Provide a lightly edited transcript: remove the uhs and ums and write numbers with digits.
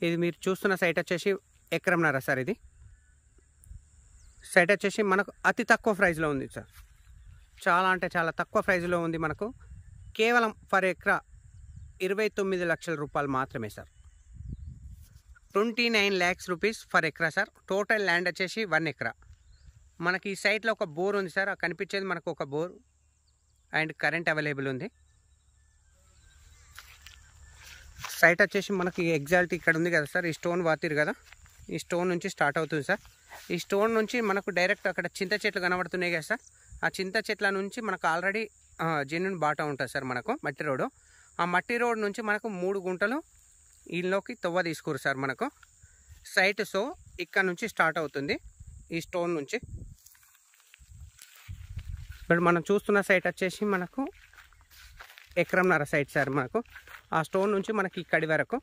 ఇది మీరు చూస్తున్న సైట్ వచ్చేసి ఎకరంన్నర సార్. ఇది సైట్ వచ్చేసి మనకు అతి తక్కువ ప్రైస్లో ఉంది సార్. చాలా అంటే చాలా తక్కువ ప్రైస్లో ఉంది. మనకు కేవలం ఫర్ ఎకరా 29 లక్షల రూపాయలు మాత్రమే సార్. 29 lakhs రూపీస్ ఫర్ ఎకరా సార్. టోటల్ ల్యాండ్ వచ్చేసి 1 ఎకరా. మనకి ఈ సైట్లో ఒక బోర్ ఉంది సార్. కనిపించేది మనకు ఒక బోర్ అండ్ కరెంట్ అవైలబుల్ ఉంది. సైట్ వచ్చేసి మనకి ఎగ్జాక్ట్ ఇక్కడ ఉంది కదా సార్. ఈ స్టోన్ వాతిరు కదా, ఈ స్టోన్ నుంచి స్టార్ట్ అవుతుంది సార్. ఈ స్టోన్ నుంచి మనకు డైరెక్ట్ అక్కడ చింత చెట్లు కనబడుతున్నాయి కదా సార్. ఆ చింత చెట్ల నుంచి మనకు ఆల్రెడీ జెన్యున్ బాటా ఉంటుంది సార్. మనకు మట్టి రోడ్డు, ఆ మట్టి రోడ్ నుంచి మనకు 3 గుంటలు ఈలోకి తవ్వ తీసుకురు సార్ మనకు సైట్. సో ఇక్కడ నుంచి స్టార్ట్ అవుతుంది ఈ స్టోన్ నుంచి. ఇప్పుడు మనం చూస్తున్న సైట్ వచ్చేసి మనకు ఎకరంన్నర సైట్ సార్. మనకు ఆ స్టోన్ నుంచి మనకి ఇక్కడి వరకు